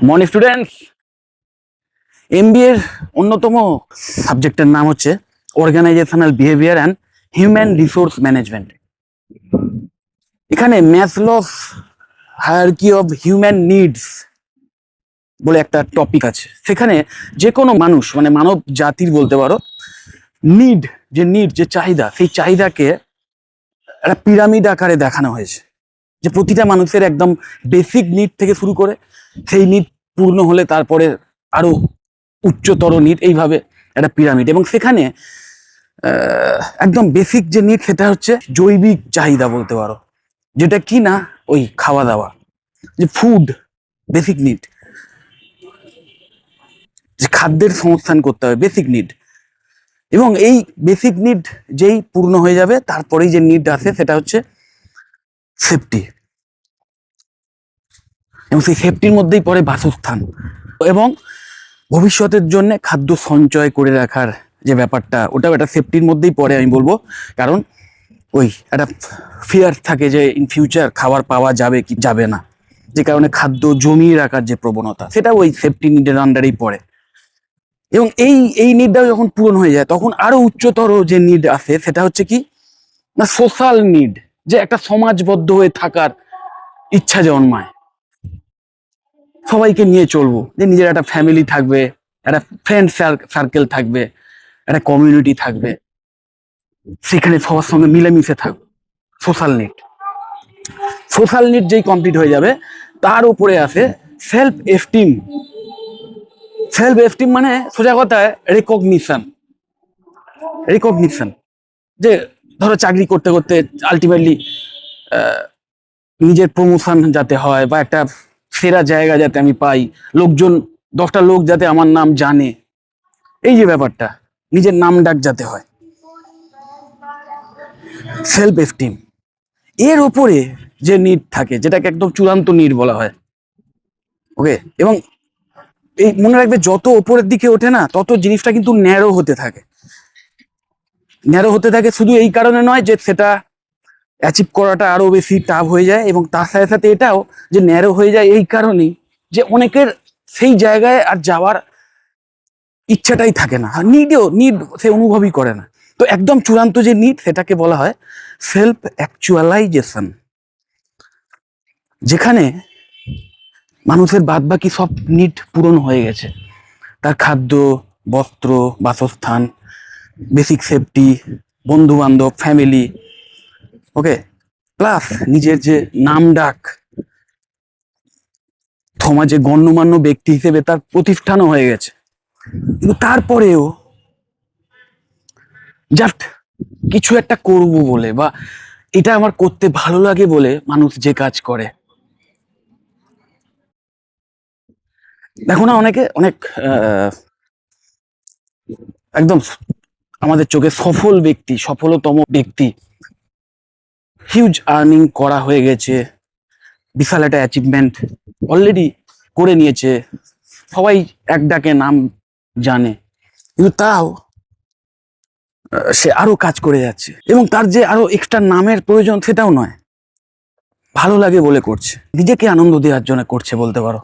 Morning students, MBA এর অন্যতম সাবজেক্টের নাম হচ্ছে organisational behaviour and human resource management. এখানে Maslow's hierarchy of human needs বলে একটা টপিক আছে। সেখানে যে কোনো মানুষ মানে মানব জাতির বলতে পারো নিড যে চাহিদা, সেই চাহিদাকে একটা পিরামিড আকারে দেখানো হয়েছে। যে প্রতিটা মানুষের একদম বেসিক নিড থেকে শুরু করে সেই নিড পূর্ণ হলে তারপরে আরো উচ্চতর নিড, এইভাবে একটা পিরামিড। এবং সেখানে একদম বেসিক যে নিড সেটা হচ্ছে জৈবিক চাহিদা বলতে পারো, যেটা কি না ওই খাওয়া দাওয়া, যে ফুড বেসিক নিড, যে খাদ্যের সংস্থান করতে হবে বেসিক নিড। এবং এই বেসিক নিড যেই পূর্ণ হয়ে যাবে তারপরেই যে নিড আসে সেটা হচ্ছে সেফটি, এবং সেই সেফটির মধ্যেই পড়ে বাসস্থান এবং ভবিষ্যতের জন্য খাদ্য সঞ্চয় করে রাখার যে ব্যাপারটা, ওটাও একটা সেফটির মধ্যেই পড়ে আমি বলবো। কারণ ওই একটা ফিয়ার থাকে যে ইন ফিউচার খাবার পাওয়া যাবে কি যাবে না, যে কারণে খাদ্য জমিয়ে রাখার যে প্রবণতা, সেটা ওই সেফটি নিডের আন্ডারেই পড়ে। এবং এই নিডটাও যখন পূরণ হয়ে যায় তখন আরো উচ্চতর যে নিড আসে সেটা হচ্ছে কি না সোশ্যাল নিড, যে একটা সমাজবদ্ধ হয়ে থাকার ইচ্ছা জন্মায়, সবাইকে নিয়ে চলবো, যে নিজের একটা ফ্যামিলি থাকবে, একটা ফ্রেন্ড সার্কেল থাকবে, একটা কমিউনিটি থাকবে, সেখানে সবার সঙ্গে মিলেমিশে থাকবো। সোশ্যাল নিড যেই কমপ্লিট হয়ে যাবে তার উপরে আসে সেলফ এস্টিম মানে সোজা কথায় রিকগনিশন। যে ধরো চাকরি করতে করতে আলটিমেটলি নিজের প্রমোশন যাতে হয় বা একটা সেরা জায়গা যাতে আমি পাই, লোকজন 10টা লোক যাতে আমার নাম জানে, এই যে ব্যাপারটা, নিজের নাম ডাক যাতে হয়, সেলফ এস্টিম। এর ওপরে যে নিড থাকে যেটাকে একদম চূড়ান্ত নিড বলা হয়, ওকে। এবং এই মনে রাখবে যত ওপরের দিকে ওঠে না তত জিনিসটা কিন্তু ন্যারো হতে থাকে শুধু এই কারণে নয় যে সেটা অ্যাচিভ করাটা আরো বেশি টাফ হয়ে যায়, এবং তার সাথে সাথে এটাও যে ন্যারো হয়ে যায় এই কারণেই যে অনেকের সেই জায়গায় আর যাওয়ার ইচ্ছাটাই থাকে না, নিড সে অনুভবই করে না। তো একদম চূড়ান্ত যে নিড সেটাকে বলা হয় সেলফ অ্যাকচুয়ালাইজেশন, যেখানে মানুষের বাদবাকি সব নিড পূরণ হয়ে গেছে। তার খাদ্য, বস্ত্র, বাসস্থান, বেসিক সেফটি, বন্ধু বান্ধব, ফ্যামিলি, ওকে, প্লাস নিজের যে নাম ডাক, সমাজে গণ্যমান্য ব্যক্তি হিসেবে তার প্রতিষ্ঠানও হয়ে গেছে। কিন্তু তারপরেও জাস্ট কিছু একটা করব বলে বা এটা আমার করতে ভালো লাগে বলে মানুষ যে কাজ করে, দেখো না অনেকে অনেক একদম আমাদের চোখে সফলতম ব্যক্তি, হিউজ আর্নিং করা হয়ে গেছে, বিশাল একটা অ্যাচিভমেন্ট অলরেডি করে নিয়েছে, সবাই এক ডাকে নাম জানে, কিন্তু তাও সে আরো কাজ করে যাচ্ছে। এবং তার যে আরো এক্সট্রা নামের প্রয়োজন সেটাও নয়, ভালো লাগে বলে করছে, নিজেকে আনন্দ দেওয়ার জন্য করছে বলতে পারো,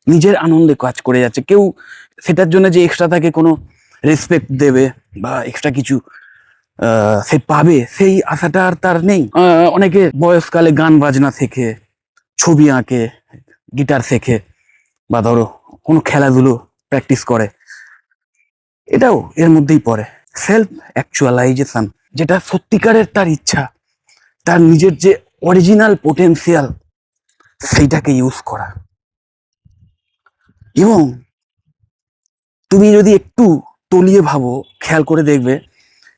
নিজের আনন্দে কাজ করে যাচ্ছে। কেউ সেটার জন্য যে এক্সট্রা তাকে কোনো রেসপেক্ট দেবে বা এক্সট্রা কিছু সে পাবে সেই আশাটা আর তার নেই। অনেকে বয়সকালে গান বাজনা শেখে, ছবি আঁকে, গিটার শেখে, বা ধরো কোনো খেলাধুলো প্র্যাকটিস করে, এটাও এর মধ্যেই পড়ে সেলফ অ্যাকচুয়ালাইজেশন, যেটা সত্যিকারের তার ইচ্ছা, তার নিজের যে অরিজিনাল পোটেনশিয়াল সেইটাকে ইউজ করা। এবং তুমি যদি একটু তলিয়ে ভাবো, খেয়াল করে দেখবে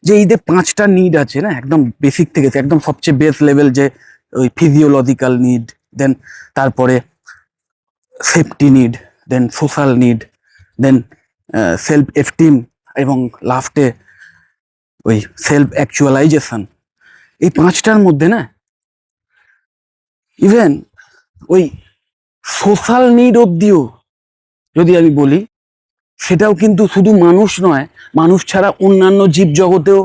যে এই যে 5টা নিড আছে না, একদম বেসিক থেকে একদম সবচেয়ে বেস লেভেল, যে ওই ফিজিওলজিক্যাল নিড, দেন তারপরে safety need, then social need, then self esteem, এবং লাস্টে ওই সেলফ অ্যাকচুয়ালাইজেশন। এই 5টার মধ্যে না ইভেন ওই সোশ্যাল নিড অব্দিও যদি আমি বলি, সেটাও কিন্তু শুধু মানুষ নয়, মানুষ ছাড়া অন্যান্য জীব জগতেও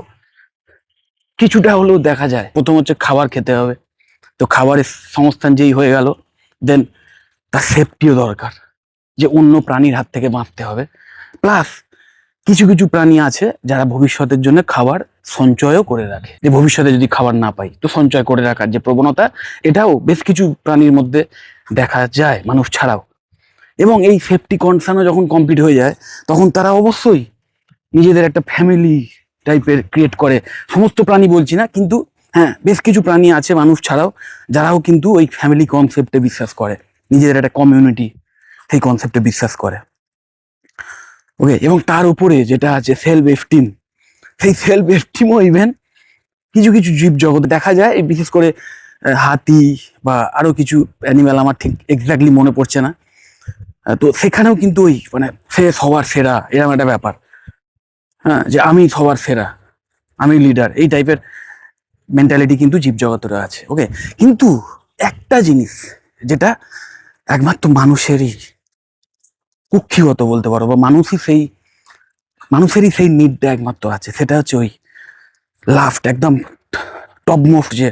কিছুটা হলেও দেখা যায়। প্রথম হচ্ছে খাবার খেতে হবে, তো খাবারের সংস্থান যেই হয়ে গেল, দেন তার সেফটিও দরকার, যে অন্য প্রাণীর হাত থেকে বাঁচতে হবে। প্লাস কিছু কিছু প্রাণী আছে যারা ভবিষ্যতের জন্য খাবার সঞ্চয়ও করে রাখে, যে ভবিষ্যতে যদি খাবার না পাই তো সঞ্চয় করে রাখার যে প্রবণতা, এটাও বেশ কিছু প্রাণীর মধ্যে দেখা যায়, মানুষ ছাড়াও। এবং এই সেফটি কনসার্নও যখন কমপ্লিট হয়ে যায়, তখন তারা অবশ্যই নিজেদের একটা ফ্যামিলি টাইপের ক্রিয়েট করে। সমস্ত প্রাণী বলছি না, কিন্তু হ্যাঁ, বেশ কিছু প্রাণী আছে মানুষ ছাড়াও যারাও কিন্তু ওই ফ্যামিলি কনসেপ্টে বিশ্বাস করে, নিজেদের একটা কমিউনিটি সেই কনসেপ্টে বিশ্বাস করে। ওকে, এবং তার উপরে যেটা আছে সেলফ এস্টিম, সেই সেলফ এস্টিমও ইভেন কিছু কিছু জীব জগতে দেখা যায়, বিশেষ করে হাতি বা আরো কিছু অ্যানিম্যাল, আমার ঠিক এক্স্যাক্টলি মনে পড়ছে না। তো সেখানেও কিন্তু ওই মানে সে সবার সেরা এরকম একটা ব্যাপার, হ্যাঁ, যে আমি সবার সেরা, আমি লিডার, এই টাইপের মেন্টালিটি কিন্তু জীবজগতের আছে। ওকে, কিন্তু একটা জিনিস যেটা একমাত্র মানুষেরই কুক্ষিগত বলতে পারো, বা মানুষেরই সেই নিডটা একমাত্র আছে, সেটা হচ্ছে ওই লাস্ট একদম টপ মোস্ট যে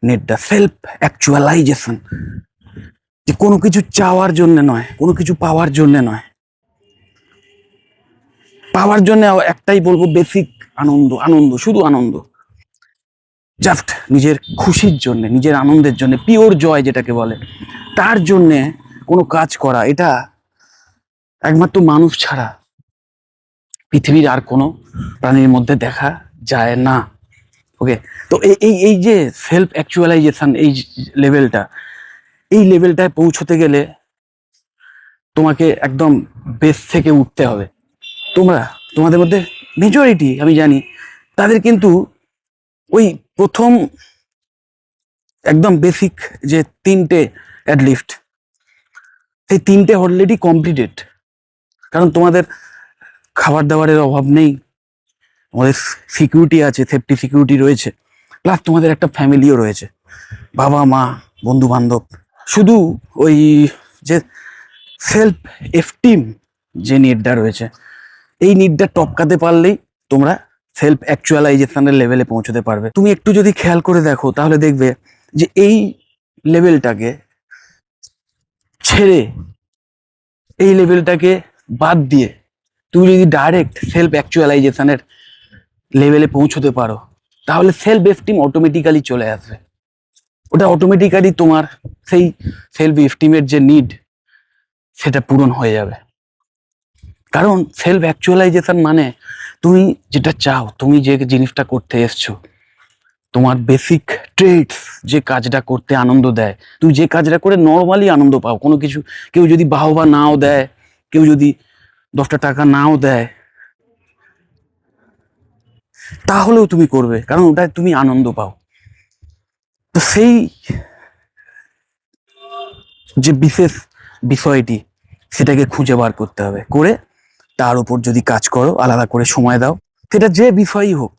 নিডটা, সেলফ অ্যাকচুয়ালাইজেশন। যে কোনো কিছু চাওয়ার জন্য নয়, কোনো কিছু পাওয়ার জন্য নয়, পাওয়ার জন্য একটাই বলবো, বেসিক আনন্দ, আনন্দ, শুধু আনন্দ, জাস্ট নিজের খুশির জন্য, নিজের আনন্দের জন্য, পিওর জয় যেটাকে বলে, তার জন্যে কোনো কাজ করা, এটা একমাত্র মানুষ ছাড়া পৃথিবীর আর কোনো প্রাণীর মধ্যে দেখা যায় না। ওকে, তো এই এই এই যে সেলফ অ্যাকচুয়ালাইজেশন, এই লেভেলটা, এই লেভেলটায় পৌঁছতে গেলে তোমাকে একদম বেস থেকে উঠতে হবে। তোমাদের মধ্যে মেজরিটি আমি জানি, তাদের কিন্তু ওই প্রথম একদম বেসিক যে তিনটে অ্যাটলিস্ট, সেই তিনটে অলরেডি কমপ্লিটেড। কারণ তোমাদের খাবার দাবারের অভাব নেই, তোমাদের সিকিউরিটি আছে, সেফটি সিকিউরিটি রয়েছে, প্লাস তোমাদের একটা ফ্যামিলিও রয়েছে, বাবা মা, বন্ধু বান্ধব। শুধু ওই যে সেলফ এস্টিম যে নিডটা রয়েছে, এই নিডটা টপকাতে পারলেই তোমরা সেলফ অ্যাকচুয়ালাইজেশনের লেভেলে পৌঁছতে পারবে। তুমি একটু যদি খেয়াল করে দেখো, তাহলে দেখবে যে এই লেভেলটাকে ছেড়ে, এই লেভেলটাকে বাদ দিয়ে তুমি যদি ডাইরেক্ট সেলফ অ্যাকচুয়ালাইজেশনের লেভেলে পৌঁছতে পারো, তাহলে সেলফ এস্টিম অটোমেটিক্যালি চলে আসবে। ওটা অটোমেটিক্যালি তোমার সেই সেলফ এস্টিমের যে নিড, সেটা পূরণ হয়ে যাবে। কারণ সেলফ অ্যাকচুয়ালাইজেশন মানে তুমি যেটা চাও, তুমি যে জিনিসটা করতে এসছো, তোমার বেসিক ট্রেডস, যে কাজটা করতে আনন্দ দেয়, তুমি যে কাজটা করে নর্মালি আনন্দ পাও, কোনো কিছু, কেউ যদি বাহবা নাও দেয়, কেউ যদি 10টা টাকা নাও দেয়, তাহলেও তুমি করবে, কারণ ওটায় তুমি আনন্দ পাও। তো সেই যে বিশেষ বিষয়টি, সেটাকে খুঁজে বার করতে হবে, করে তার উপর যদি কাজ করো, আলাদা করে সময় দাও, সেটা যে বিষয়ই হোক।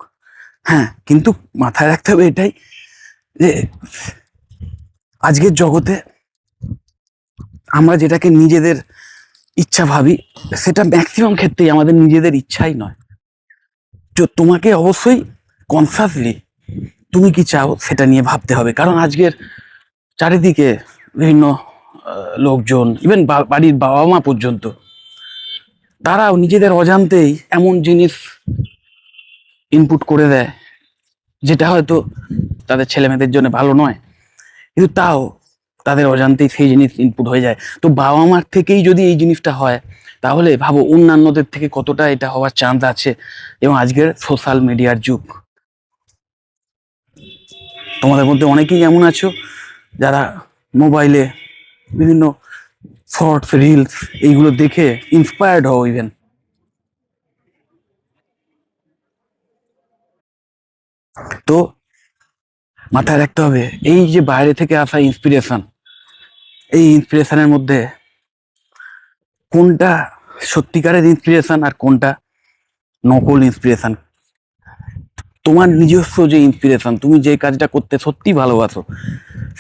হ্যাঁ, কিন্তু মাথায় রাখতে হবে এটাই, যে আজকের জগতে আমরা যেটাকে নিজেদের ইচ্ছা ভাবি, সেটা ম্যাক্সিমাম ক্ষেত্রেই আমাদের নিজেদের ইচ্ছাই নয়। তো তোমাকে অবশ্যই কনসাসলি তুমি কি চাও সেটা নিয়ে ভাবতে হবে। কারণ আজকের চারিদিকে বিভিন্ন লোকজন, ইভেন বাড়ির বাবা মা পর্যন্ত, তারাও নিজেদের অজান্তেই এমন জিনিস ইনপুট করে দেয়, যেটা হয়তো তাদের ছেলে মেয়েদের জন্য ভালো নয়, কিন্তু তাও তাদের অজান্তেই সেই জিনিস ইনপুট হয়ে যায়। তো বাবা মার থেকেই যদি এই জিনিসটা হয়, তাহলে ভাবো অন্যান্যদের থেকে কতটা এটা হওয়ার চান্স আছে। এবং আজকের সোশ্যাল মিডিয়ার যুগ, তোমাদের মধ্যে অনেকেই এমন আছো যারা মোবাইলে বিভিন্ন শর্টস, রিলস, এইগুলো দেখে ইন্সপায়ার্ড হও ইভেন। তো মাথায় রাখতে হবে, এই যে বাইরে থেকে আসা ইন্সপিরেশন, এই ইন্সপিরেশনের মধ্যে কোনটা সত্যিকারের ইন্সপিরেশন আর কোনটা নকল ইন্সপিরেশন। তোমার নিজস্ব যে ইন্সপিরেশন, তুমি যে কাজটা করতে সত্যি ভালোবাসো,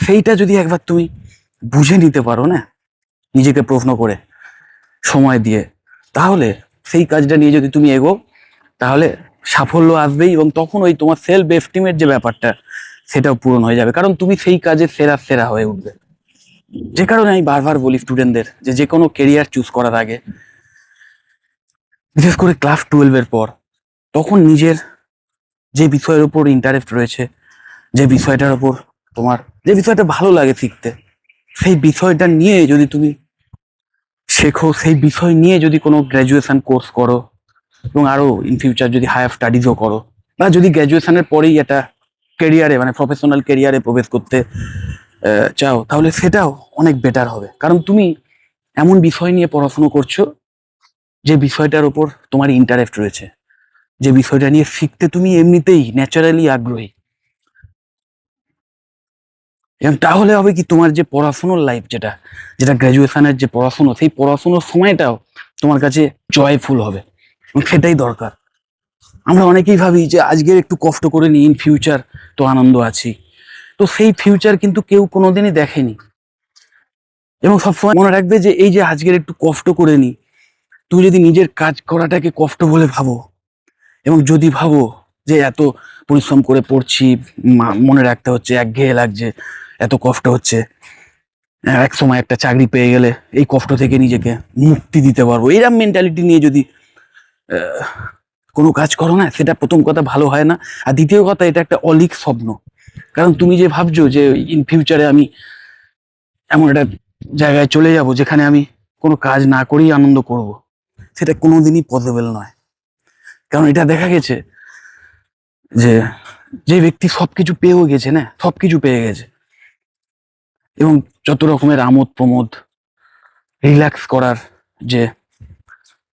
সেইটা যদি একবার তুমি বুঝে নিতে পারো না, নিজেকে প্রশ্ন করে, সময় দিয়ে, তাহলে সেই কাজটা নিয়ে যদি তুমি এগো, তাহলে সাফল্য আসবেই। এবং তখন ওই তোমার সেলফ এস্টিমের যে ব্যাপারটা, সেটাও পূরণ হয়ে যাবে, কারণ তুমি সেই কাজে সেরা সেরা হয়ে উঠবে। যে কারণে আমি বারবার বলি স্টুডেন্টদের যে কোনো কেরিয়ার চুজ করার আগে, বিশেষ করে ক্লাস 12-এর পর, তখন নিজের যে বিষয়ের উপর ইন্টারেস্ট রয়েছে, যে বিষয়টার উপর তোমার, যে বিষয়টা ভালো লাগে শিখতে, সেই বিষয়টা নিয়ে যদি তুমি শেখো, সেই বিষয় নিয়ে যদি কোনো গ্র্যাজুয়েশন কোর্স করো, এবং আরো ইন ফিউচার যদি হায়ার স্টাডিজও করো, বা যদি গ্র্যাজুয়েশনের পরেই একটা কেরিয়ারে মানে প্রফেশনাল কেরিয়ারে প্রবেশ করতে চাও, তাহলে সেটাও অনেক বেটার হবে। কারণ তুমি এমন বিষয় নিয়ে পড়াশুনো করছো যে বিষয়টার উপর তোমার ইন্টারেস্ট রয়েছে, যে বিষয়টা নিয়ে শিখতে তুমি এমনিতেই ন্যাচারালি আগ্রহী। এবং তাহলে হবে কি, তোমার যে পড়াশুনোর লাইফ, যেটা যেটা গ্র্যাজুয়েশনের যে পড়াশুনো, সেই পড়াশুনোর সময়টাও তোমার কাছে জয়ফুল হবে, এবং সেটাই দরকার। আমরা অনেকেই ভাবি যে আজকের একটু কষ্ট করে নিই, ইন ফিউচার তো আনন্দ আছি। তো সেই ফিউচার কিন্তু কেউ কোনোদিনই দেখেনি। এবং সবসময় মনে রাখবে যে এই যে আজকের একটু কষ্ট করে নিই, তুমি যদি নিজের কাজ করাটাকে কষ্ট বলে ভাবো, এবং যদি ভাবো যে এত পরিশ্রম করে পড়ছি, মনে রাখতে হচ্ছে, একঘেয়ে লাগছে, এত কষ্ট হচ্ছে, এক সময় একটা চাকরি পেয়ে গেলে এই কষ্ট থেকে নিজেকে মুক্তি দিতে পারবো, এরকম মেন্টালিটি নিয়ে যদি কোনো কাজ করো না, সেটা প্রথম কথা ভালো হয় না। আর দ্বিতীয় কথা, এটা একটা অলীক স্বপ্ন। কারণ তুমি যে ভাবছো যে ইন ফিউচারে আমি এমন একটা জায়গায় চলে যাব যেখানে আমি কোনো কাজ না করেই আনন্দ করব, সেটা কোনোদিনই পসিবল নয়। কারণ এটা দেখা গেছে যে যে ব্যক্তি সবকিছু পেয়েও গেছে, না সবকিছু পেয়ে গেছে, এবং যত রকমের আমোদ প্রমোদ, রিল্যাক্স করার যে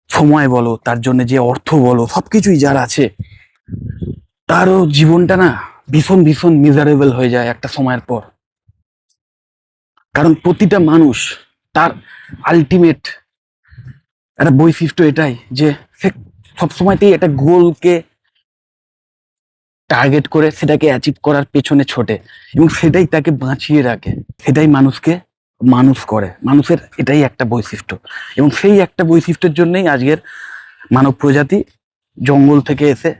সময় বলো, তার জন্য যে অর্থ বলো, সবকিছুই যার আছে, তারও জীবনটা না ভীষণ ভীষণ মিজারেবল হয়ে যায় একটা সময়ের পর। কারণ প্রতিটা মানুষ, তার আলটিমেট একটা বৈশিষ্ট্য এটাই যে সে সবসময়তেই একটা গোলকে টার্গেট করে সেটাকে অ্যাচিভ করার পেছনে ছোটে, এবং সেটাই তাকে বাঁচিয়ে রাখে, সেটাই মানুষকে মানুষ করে। মানুষের এটাই একটা বৈশিষ্ট্য, এবং সেই একটা বৈশিষ্ট্যের জন্যই আজকের মানব প্রজাতি জঙ্গল থেকে এসে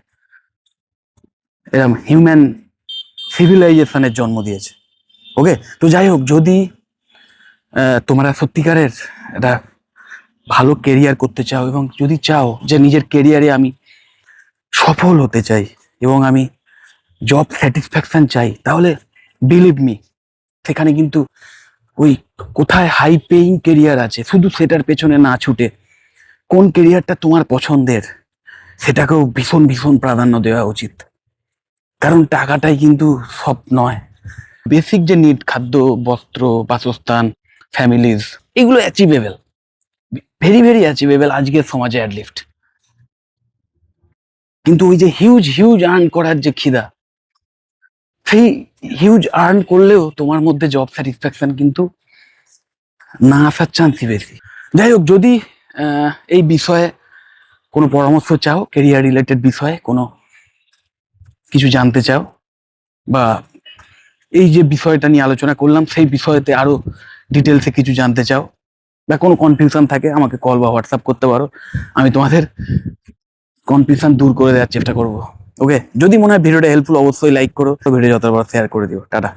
এরকম হিউম্যান সিভিলাইজেশনের জন্ম দিয়েছে। ওকে, তো যাই হোক, যদি তোমরা সত্যিকারের একটা ভালো কেরিয়ার করতে চাও, এবং যদি চাও যে নিজের কেরিয়ারে আমি সফল হতে চাই, এবং আমি জব স্যাটিসফ্যাকশন চাই, তাহলে বিলিভ মি, সেখানে কিন্তু ওই কোথায় হাই পেইং কেরিয়ার আছে শুধু সেটার পেছনে না ছুটে, কোন কেরিয়ারটা তোমার পছন্দের সেটাকেও ভীষণ ভীষণ প্রাধান্য দেওয়া উচিত। কারণ টাকাটাই কিন্তু সব নয়। বেসিক যে নিড, খাদ্য, বস্ত্র, বাসস্থান, ফ্যামিলিজ, এগুলো অ্যাচিভেবল, ভেরি ভেরি অ্যাচিভেবল আজকের সমাজে অ্যাটলিস্ট। কিন্তু ওই যে হিউজ হিউজ আর্ন করার যে খিদা, সেই হিউজ আর্ন করলেও তোমার মধ্যে জব স্যাটিসফ্যাকশন কিন্তু না আসার চান্সই বেশি। যাই হোক, যদি এই বিষয়ে কোনো পরামর্শ চাও, কেরিয়ার রিলেটেড বিষয়ে কোনো কিছু জানতে চাও, বা এই যে বিষয়টা নিয়ে আলোচনা করলাম সেই বিষয়তে আরো ডিটেলসে কিছু জানতে চাও, বা কোনো কনফিউশন থাকে, আমাকে কল বা হোয়াটসঅ্যাপ করতে পারো। আমি তোমাদের কনফিউশন দূর করে দেওয়ার চেষ্টা করবো। ওকে, যদি মনে হয় ভিডিওটা হেল্পফুল, অবশ্যই লাইক করো, ভিডিও যতবার শেয়ার করে দিও। টাটা।